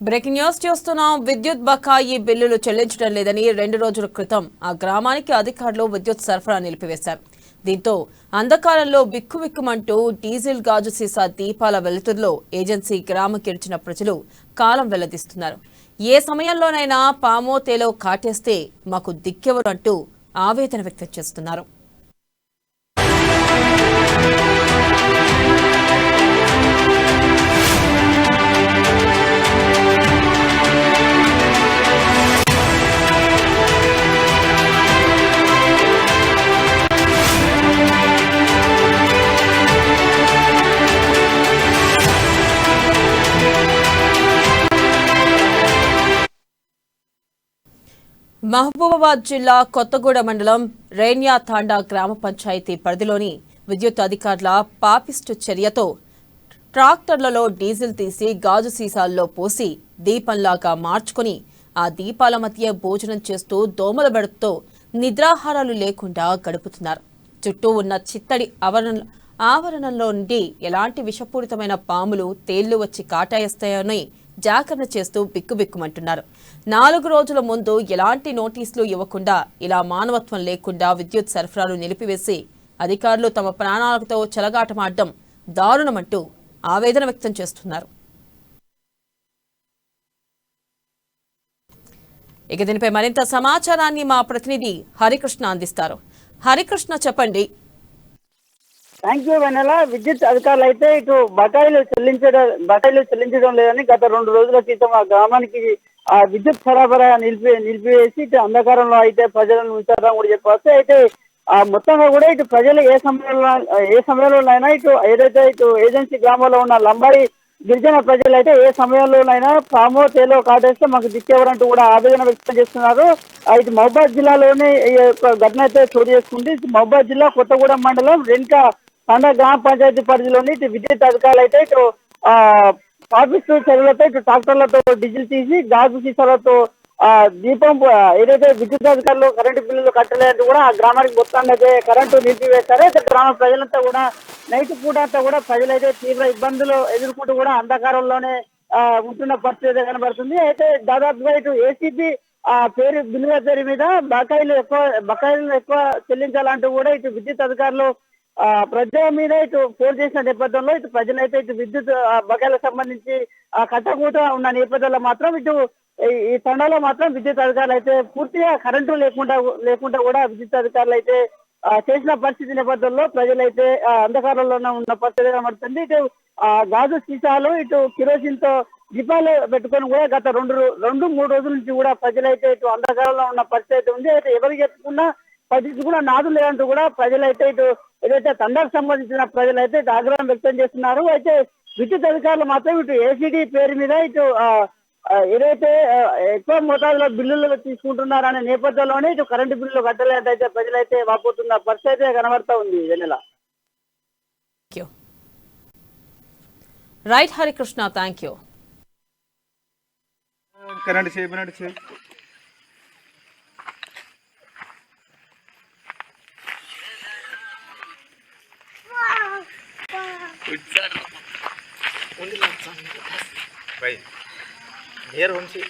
Breaking news చూస్తున్నాం. విద్యుత్ బకాయి బిల్లులు చెల్లించడం లేదని 2 రోజుల క్రితం ఆ గ్రామానికి అధికారులు విద్యుత్ సరఫరా నిలిపివేశారు. దీంతో అంధకారంలో బిక్కుబిక్కుమంటూ డీజిల్ గాజు సీసా దీపాల వెలుతురులో ఏజెన్సీ గ్రామకిడిచిన ప్రజలు కాలం వెల్లదీస్తున్నారు. ఏ సమయంలోనైనా పామో తేలో కాటేస్తే మాకు దిక్కెవరు అంటూ ఆవేదన వ్యక్తం చేస్తున్నారు. మహబూబాబాద్ జిల్లా కొత్తగూడ మండలం రేణ్యా తాండా గ్రామ పంచాయతీ పరిధిలోని విద్యుత్ అధికారుల పాపిస్టు చర్యతో ట్రాక్టర్లలో డీజిల్ తీసి గాజు సీసాల్లో పోసి దీపంలాగా మార్చుకుని ఆ దీపాల మధ్య భోజనం చేస్తూ దోమల బెడతో నిద్రాహారాలు లేకుండా గడుపుతున్నారు. చుట్టూ ఉన్న చిత్తడి ఆవరణలో నుండి ఎలాంటి విషపూరితమైన పాములు తేళ్లు వచ్చి కాటాయిస్తాయని జాగరణ చేస్తూ బిక్కుబిక్కుమంటున్నారు. 4 రోజుల ముందు ఎలాంటి నోటీసులు ఇవ్వకుండా ఇలా మానవత్వం లేకుండా విద్యుత్ సరఫరాలు నిలిపివేసి అధికారులు తమ ప్రాణాలతో చెలగాటమాడడం దారుణమంటూ ఆవేదన వ్యక్తం చేస్తున్నారు. ఇక దీనిపై మరింత సమాచారాన్ని మా ప్రతినిధి హరికృష్ణ అందిస్తారు. హరికృష్ణ, చెప్పండి. థ్యాంక్ యూ వెన్నెల. విద్యుత్ అధికారులు అయితే ఇటు బకాయిలు చెల్లించడం లేదని గత 2 రోజుల క్రితం ఆ గ్రామానికి ఆ విద్యుత్ సరఫరా నిలిపివేసి ఇటు అంధకారంలో అయితే ప్రజలను ఉంచారని కూడా చెప్పవచ్చు. అయితే మొత్తంగా కూడా ఇటు ప్రజలు ఏ సమయంలోనైనా ఇటు ఏదైతే ఇటు ఏజెన్సీ గ్రామంలో ఉన్న లంబాడి గిరిజన ప్రజలు అయితే ఏ సమయంలోనైనా పామో తేలో కాటేస్తే మాకు దిక్కేవరంటూ కూడా ఆవేదన వ్యక్తం చేస్తున్నారు. ఇటు మహబూబాద్ జిల్లాలోనే ఈ యొక్క ఘటన అయితే చోటు చేసుకుంది. మహబూబాద్ జిల్లా కొత్తగూడెం మండలం రేణ్యా తాండా గ్రామ పంచాయతీ పరిధిలోని ఇటు విద్యుత్ అధికారులు అయితే ఇటు పాపిస్టు చర్యలతో ఇటు ట్రాక్టర్లతో డీజిల్ తీసి గాజు సీసాలతో దీపం ఏదైతే విద్యుత్ అధికారులు కరెంటు బిల్లులు కట్టలేదంటూ కూడా ఆ గ్రామానికి మొత్తాన్ని అయితే కరెంటు నిలిపివేశారు. అయితే గ్రామ ప్రజలంతా కూడా నైట్ పూట అంతా కూడా ప్రజలైతే తీవ్ర ఇబ్బందులు ఎదుర్కొంటూ కూడా అంధకారంలోనే ఉంటున్న పరిస్థితి కనబడుతుంది. అయితే దాదాపుగా ఇటు ఏసీబీ బిల్లుల పేరు మీద బకాయిలు ఎక్కువ చెల్లించాలంటూ కూడా ఇటు విద్యుత్ అధికారులు ప్రజల మీద ఇటు ఫోన్ చేసిన నేపథ్యంలో ఇటు ప్రజలైతే ఇటు విద్యుత్ బకాయిలకు సంబంధించి కట్టకుండా ఉన్న నేపథ్యంలో మాత్రం ఇటు ఈ తండాలో మాత్రం విద్యుత్ అధికారులు అయితే పూర్తిగా కరెంటు లేకుండా కూడా విద్యుత్ అధికారులు అయితే చేసిన పరిస్థితి నేపథ్యంలో ప్రజలైతే అంధకారంలోనే ఉన్న పరిస్థితి కనబడుతుంది. ఇటు గాజు సీసాలు ఇటు కిరోసిన్ తో దీపాలు పెట్టుకొని కూడా గత 2-3 రోజుల నుంచి కూడా ప్రజలైతే ఇటు అంధకారంలో ఉన్న పరిస్థితి ఉంది. అయితే ఎవరికి చెప్పుకున్నా పరిస్థితి కూడా నాదు లేదంటూ కూడా ప్రజలైతే ఇటు ఏదైతే తండాకు సంబంధించిన ప్రజలైతే ఇటు ఆగ్రహం వ్యక్తం చేస్తున్నారు. అయితే విద్యుత్ అధికారులు మాత్రం ఇటు ఏసీడీ పేరు మీద ఇటు ఏదైతే ఎక్కువ మోతాదులో బిల్లులు తీసుకుంటున్నారనే నేపథ్యంలోనే ఇటు కరెంటు బిల్లులు కట్టలేదైతే ప్రజలైతే వాపోతున్న పరిస్థితి అయితే కనబడతా ఉంది. Vennela. Right Harikrishna, thank you. Current చేయబడినట్టు भाई देर होंसी